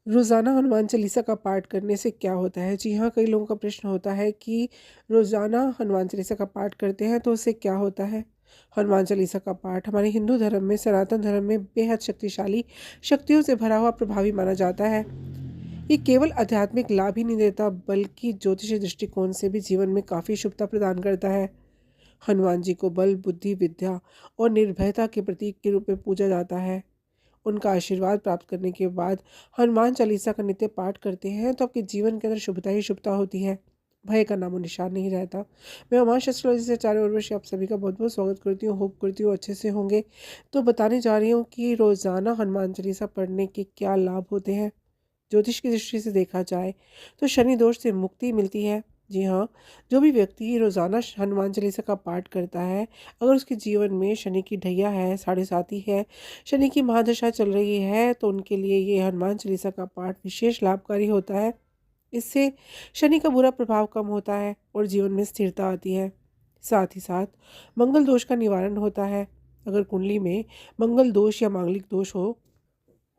रोज़ाना हनुमान चालीसा का पाठ करने से क्या होता है? जी हाँ, कई लोगों का प्रश्न होता है कि रोज़ाना हनुमान चालीसा का पाठ करते हैं तो उससे क्या होता है? हनुमान चालीसा का पाठ हमारे हिंदू धर्म में, सनातन धर्म में बेहद शक्तिशाली, शक्तियों से भरा हुआ प्रभावी माना जाता है। ये केवल आध्यात्मिक लाभ ही नहीं देता बल्कि ज्योतिषीय दृष्टिकोण से भी जीवन में काफ़ी शुभता प्रदान करता है। हनुमान जी को बल, बुद्धि, विद्या और निर्भयता के प्रतीक के रूप में पूजा जाता है। उनका आशीर्वाद प्राप्त करने के बाद हनुमान चालीसा का नित्य पाठ करते हैं तो आपके जीवन के अंदर शुभता ही शुभता होती है। भय का नामो निशान नहीं रहता। मैं उमांश एस्ट्रोलॉजी से आचार्य उर्वशी आप सभी का बहुत बहुत स्वागत करती हूँ। होप करती हूँ अच्छे से होंगे। तो बताने जा रही हूँ कि रोज़ाना हनुमान चालीसा पढ़ने के क्या लाभ होते हैं। ज्योतिष की दृष्टि से देखा जाए तो शनि दोष से मुक्ति मिलती है। जी हाँ, जो भी व्यक्ति रोज़ाना हनुमान चालीसा का पाठ करता है, अगर उसके जीवन में शनि की ढैया है, साढ़े साती है, शनि की महादशा चल रही है, तो उनके लिए ये हनुमान चालीसा का पाठ विशेष लाभकारी होता है। इससे शनि का बुरा प्रभाव कम होता है और जीवन में स्थिरता आती है। साथ ही साथ मंगल दोष का निवारण होता है। अगर कुंडली में मंगल दोष या मांगलिक दोष हो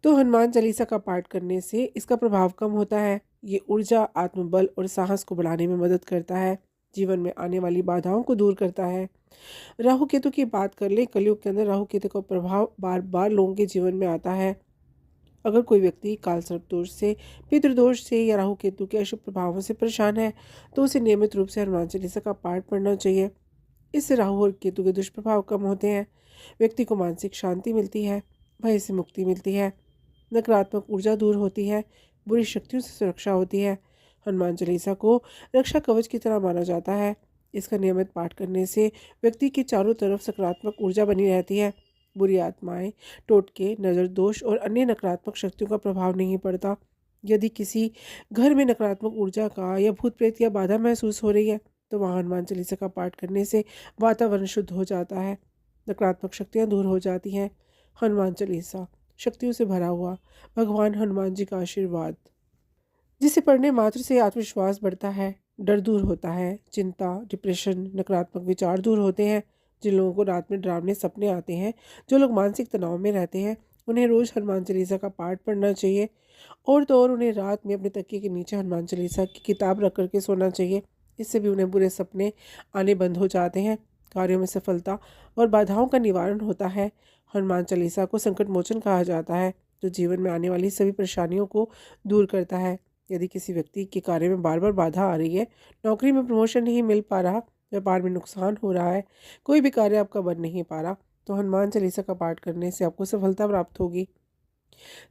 तो हनुमान चालीसा का पाठ करने से इसका प्रभाव कम होता है। ये ऊर्जा, आत्मबल और साहस को बढ़ाने में मदद करता है। जीवन में आने वाली बाधाओं को दूर करता है। राहु केतु की बात कर लें, कलयुग के अंदर राहु केतु का प्रभाव बार बार लोगों के जीवन में आता है। अगर कोई व्यक्ति काल सर्प दोष से, पितृदोष से या राहु केतु के अशुभ प्रभावों से परेशान है तो उसे नियमित रूप से हनुमान चालीसा का पाठ पढ़ना चाहिए। इससे राहु और केतु के दुष्प्रभाव कम होते हैं। व्यक्ति को मानसिक शांति मिलती है, भय से मुक्ति मिलती है, नकारात्मक ऊर्जा दूर होती है, बुरी शक्तियों से सुरक्षा होती है। हनुमान चालीसा को रक्षा कवच की तरह माना जाता है। इसका नियमित पाठ करने से व्यक्ति के चारों तरफ सकारात्मक ऊर्जा बनी रहती है। बुरी आत्माएं, टोटके, नज़र दोष और अन्य नकारात्मक शक्तियों का प्रभाव नहीं पड़ता। यदि किसी घर में नकारात्मक ऊर्जा का या भूत प्रेत या बाधा महसूस हो रही है तो वहाँ हनुमान चालीसा का पाठ करने से वातावरण शुद्ध हो जाता है, नकारात्मक शक्तियाँ दूर हो जाती हैं। हनुमान चालीसा शक्तियों से भरा हुआ भगवान हनुमान जी का आशीर्वाद, जिसे पढ़ने मात्र से आत्मविश्वास बढ़ता है, डर दूर होता है, चिंता, डिप्रेशन, नकारात्मक विचार दूर होते हैं। जिन लोगों को रात में डरावने सपने आते हैं, जो लोग मानसिक तनाव में रहते हैं, उन्हें रोज़ हनुमान चालीसा का पाठ पढ़ना चाहिए। और तो और उन्हें रात में अपने तकिए के नीचे हनुमान चालीसा की किताब रख कर के सोना चाहिए। इससे भी उन्हें बुरे सपने आने बंद हो जाते हैं, कार्यों में सफलता और बाधाओं का निवारण होता है। हनुमान चालीसा को संकट मोचन कहा जाता है, जो जीवन में आने वाली सभी परेशानियों को दूर करता है। यदि किसी व्यक्ति के कार्य में बार बार बाधा आ रही है, नौकरी में प्रमोशन नहीं मिल पा रहा, व्यापार में नुकसान हो रहा है, कोई भी कार्य आपका बन नहीं पा रहा, तो हनुमान चालीसा का पाठ करने से आपको सफलता प्राप्त होगी।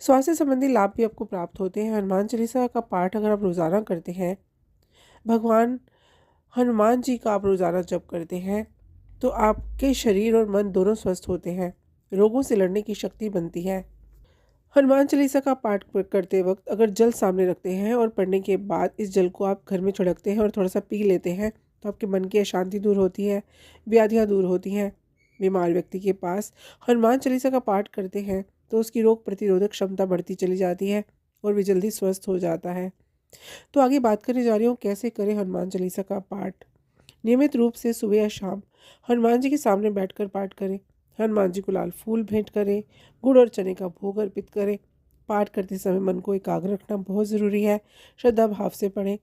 स्वास्थ्य संबंधी लाभ भी आपको प्राप्त होते हैं। हनुमान चालीसा का पाठ अगर आप रोज़ाना करते हैं, भगवान हनुमान जी का आप रोज़ाना जप करते हैं, तो आपके शरीर और मन दोनों स्वस्थ होते हैं, रोगों से लड़ने की शक्ति बनती है। हनुमान चालीसा का पाठ करते वक्त अगर जल सामने रखते हैं और पढ़ने के बाद इस जल को आप घर में छिड़कते हैं और थोड़ा सा पी लेते हैं तो आपके मन की अशांति दूर होती है, व्याधियाँ दूर होती हैं। बीमार व्यक्ति के पास हनुमान चालीसा का पाठ करते हैं तो उसकी रोग प्रतिरोधक क्षमता बढ़ती चली जाती है और वे जल्दी स्वस्थ हो जाता है। तो आगे बात करने जा रही हूँ कैसे करें हनुमान चालीसा का पाठ। नियमित रूप से सुबह या शाम हनुमान जी के सामने बैठकर पाठ करें। हनुमान जी को लाल फूल भेंट करें, गुड़ और चने का भोग अर्पित करें। पाठ करते समय मन को एकाग्र रखना बहुत ज़रूरी है। श्रद्धा भाव से पढ़ें।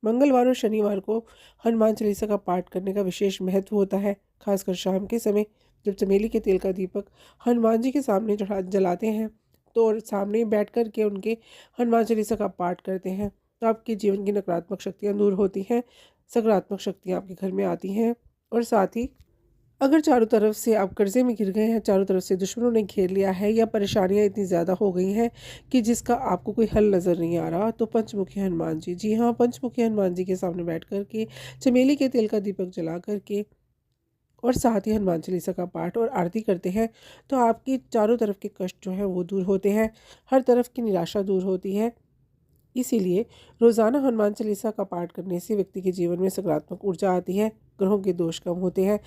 मंगलवार और शनिवार को हनुमान चालीसा का पाठ करने का विशेष महत्व होता है, खासकर शाम के समय जब चमेली के तेल का दीपक हनुमान जी के सामने चढ़ा जलाते हैं तो और सामने बैठ कर के उनके हनुमान चालीसा का पाठ करते हैं तो आपके जीवन की नकारात्मक शक्तियाँ दूर होती हैं, सकारात्मक शक्तियाँ आपके घर में आती हैं। और साथ ही अगर चारों तरफ से आप कर्जे में घिर गए हैं, चारों तरफ से दुश्मनों ने घेर लिया है या परेशानियां इतनी ज़्यादा हो गई हैं कि जिसका आपको कोई हल नज़र नहीं आ रहा, तो पंचमुखी हनुमान जी, जी हाँ, पंचमुखी हनुमान जी के सामने बैठ कर के चमेली के तेल का दीपक जला कर के और साथ ही हनुमान चालीसा का पाठ और आरती करते हैं तो आपकी चारों तरफ के कष्ट जो हैं वो दूर होते हैं, हर तरफ की निराशा दूर होती है। इसीलिए रोज़ाना हनुमान चालीसा का पाठ करने से व्यक्ति के जीवन में सकारात्मक ऊर्जा आती है, ग्रहों के दोष कम होते हैं,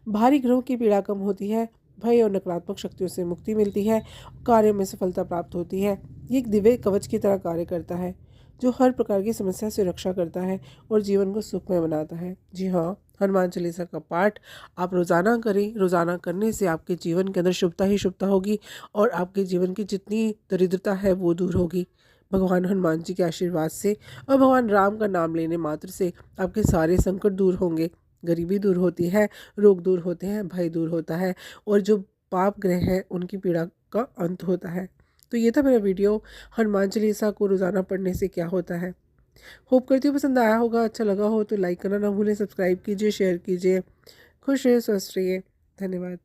भारी ग्रहों की पीड़ा कम होती है, भय और नकारात्मक शक्तियों से मुक्ति मिलती है, कार्यों में सफलता प्राप्त होती है। ये एक दिव्य कवच की तरह कार्य करता है, जो हर प्रकार की समस्या से रक्षा करता है और जीवन को सुखमय बनाता है। जी हाँ, हनुमान चालीसा का पाठ आप रोज़ाना करें। रोज़ाना करने से आपके जीवन के अंदर शुभता ही शुभता होगी और आपके जीवन की जितनी दरिद्रता है वो दूर होगी। भगवान हनुमान जी के आशीर्वाद से और भगवान राम का नाम लेने मात्र से आपके सारे संकट दूर होंगे। गरीबी दूर होती है, रोग दूर होते हैं, भय दूर होता है और जो पाप ग्रह हैं उनकी पीड़ा का अंत होता है। तो ये था मेरा वीडियो, हनुमान चालीसा को रोज़ाना पढ़ने से क्या होता है। होप करती हूँ पसंद आया होगा, अच्छा लगा हो तो लाइक करना ना भूलें, सब्सक्राइब कीजिए, शेयर कीजिए। खुश रहिए, स्वस्थ रहिए। धन्यवाद।